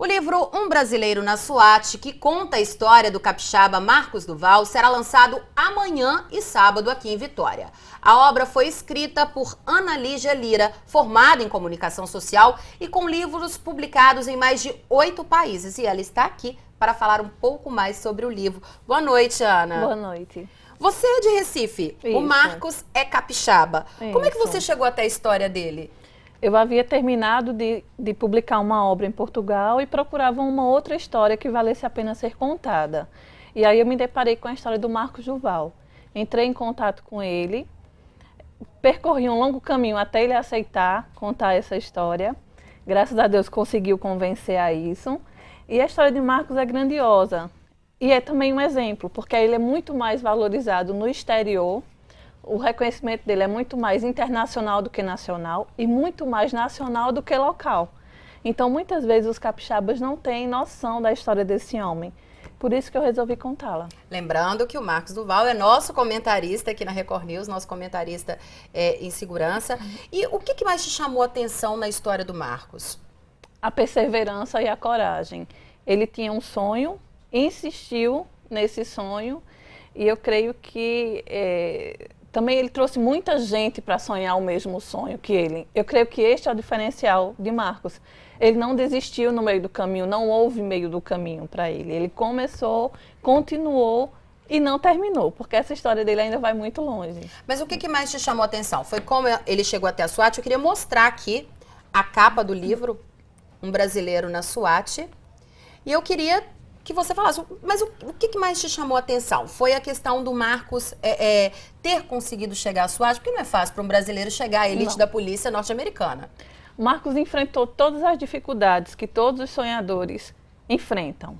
O livro Um Brasileiro na SWAT, que conta a história do capixaba Marcos Duval, será lançado amanhã e sábado aqui em Vitória. A obra foi escrita por Ana Lígia Lira, formada em comunicação social e com livros publicados em mais de 8 países. E ela está aqui para falar um pouco mais sobre o livro. Boa noite, Ana. Boa noite. Você é de Recife, Isso. O Marcos é capixaba. Como é que Isso. você chegou até a história dele? Eu havia terminado de publicar uma obra em Portugal e procurava uma outra história que valesse a pena ser contada. E aí eu me deparei com a história do Marcos Duval. Entrei em contato com ele, percorri um longo caminho até ele aceitar contar essa história. Graças a Deus conseguiu convencer a isso. E a história de Marcos é grandiosa. E é também um exemplo, porque ele é muito mais valorizado no exterior. O reconhecimento dele é muito mais internacional do que nacional e muito mais nacional do que local. Então, muitas vezes, os capixabas não têm noção da história desse homem. Por isso que eu resolvi contá-la. Lembrando que o Marcos Duval é nosso comentarista aqui na Record News, nosso comentarista em segurança. E o que mais te chamou a atenção na história do Marcos? A perseverança e a coragem. Ele tinha um sonho, insistiu nesse sonho e eu creio que também ele trouxe muita gente para sonhar o mesmo sonho que ele. Eu creio que este é o diferencial de Marcos. Ele não desistiu no meio do caminho, não houve meio do caminho para ele. Ele começou, continuou e não terminou, porque essa história dele ainda vai muito longe. Mas o que mais te chamou a atenção? Foi como ele chegou até a SWAT? Eu queria mostrar aqui a capa do livro, Um Brasileiro na SWAT. E eu queria que você falasse, mas o que mais te chamou a atenção? Foi a questão do Marcos ter conseguido chegar à SWAT? Porque não é fácil para um brasileiro chegar à elite da polícia norte-americana. Marcos enfrentou todas as dificuldades que todos os sonhadores enfrentam.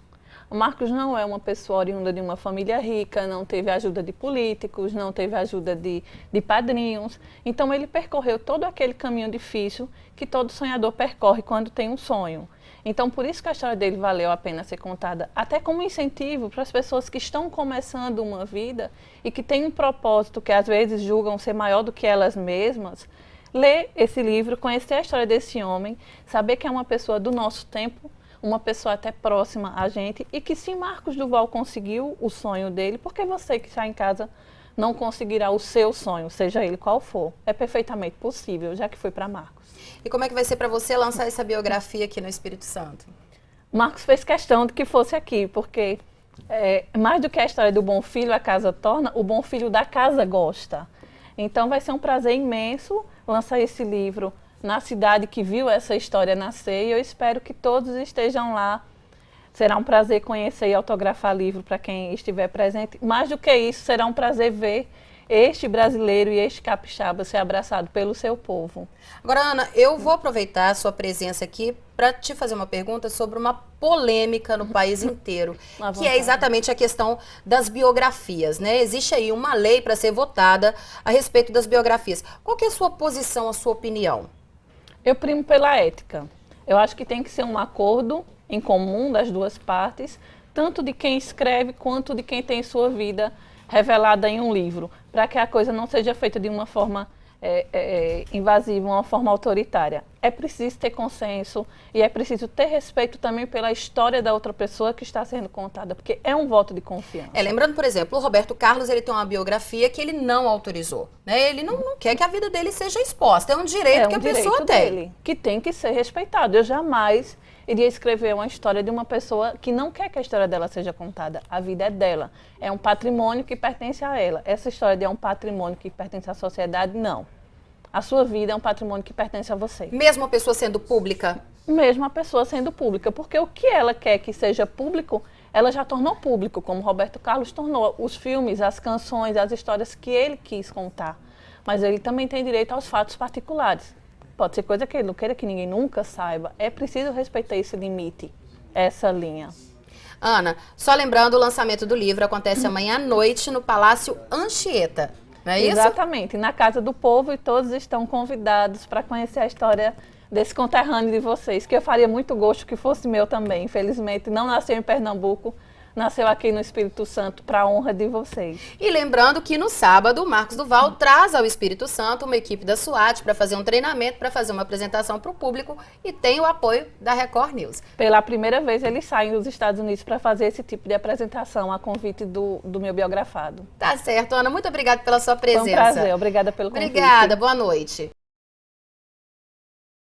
O Marcos não é uma pessoa oriunda de uma família rica, não teve ajuda de políticos, não teve ajuda de padrinhos. Então ele percorreu todo aquele caminho difícil que todo sonhador percorre quando tem um sonho. Então, por isso que a história dele valeu a pena ser contada, até como incentivo para as pessoas que estão começando uma vida e que têm um propósito que às vezes julgam ser maior do que elas mesmas, ler esse livro, conhecer a história desse homem, saber que é uma pessoa do nosso tempo, uma pessoa até próxima a gente, e que se Marcos Duval conseguiu o sonho dele, por que você que está em casa não conseguirá o seu sonho, seja ele qual for? É perfeitamente possível, já que foi para Marcos. E como é que vai ser para você lançar essa biografia aqui no Espírito Santo? Marcos fez questão de que fosse aqui, porque mais do que a história do bom filho a casa torna, o bom filho da casa gosta. Então vai ser um prazer imenso lançar esse livro na cidade que viu essa história nascer, e eu espero que todos estejam lá. Será um prazer conhecer e autografar livro para quem estiver presente. Mais do que isso, será um prazer ver este brasileiro e este capixaba ser abraçado pelo seu povo. Agora, Ana, eu vou aproveitar a sua presença aqui para te fazer uma pergunta sobre uma polêmica no país inteiro, que é exatamente a questão das biografias, né? Existe aí uma lei para ser votada a respeito das biografias. Qual que é a sua posição, a sua opinião? Eu primo pela ética. Eu acho que tem que ser um acordo em comum das duas partes, tanto de quem escreve quanto de quem tem sua vida revelada em um livro, para que a coisa não seja feita de uma forma invasiva, uma forma autoritária. É preciso ter consenso e é preciso ter respeito também pela história da outra pessoa que está sendo contada, porque é um voto de confiança. Lembrando, por exemplo, o Roberto Carlos, ele tem uma biografia que ele não autorizou, né? Ele não quer que a vida dele seja exposta, é um direito que a pessoa tem. Dele, que tem que ser respeitado. Eu jamais iria escrever uma história de uma pessoa que não quer que a história dela seja contada. A vida é dela. É um patrimônio que pertence a ela. Essa história é um patrimônio que pertence à sociedade? Não. A sua vida é um patrimônio que pertence a você. Mesmo a pessoa sendo pública? Mesmo a pessoa sendo pública. Porque o que ela quer que seja público, ela já tornou público, como Roberto Carlos tornou. Os filmes, as canções, as histórias que ele quis contar. Mas ele também tem direito aos fatos particulares. Pode ser coisa que ele não queira que ninguém nunca saiba. É preciso respeitar esse limite, essa linha. Ana, só lembrando, o lançamento do livro acontece amanhã à noite no Palácio Anchieta, não é isso? Exatamente, na Casa do Povo, e todos estão convidados para conhecer a história desse conterrâneo de vocês, que eu faria muito gosto que fosse meu também. Infelizmente, não nasceu em Pernambuco, nasceu aqui no Espírito Santo para a honra de vocês. E lembrando que no sábado, o Marcos Duval traz ao Espírito Santo uma equipe da SWAT para fazer um treinamento, para fazer uma apresentação para o público e tem o apoio da Record News. Pela primeira vez eles saem dos Estados Unidos para fazer esse tipo de apresentação a convite do meu biografado. Tá certo, Ana. Muito obrigada pela sua presença. Foi um prazer. Obrigada pelo convite. Obrigada. Boa noite.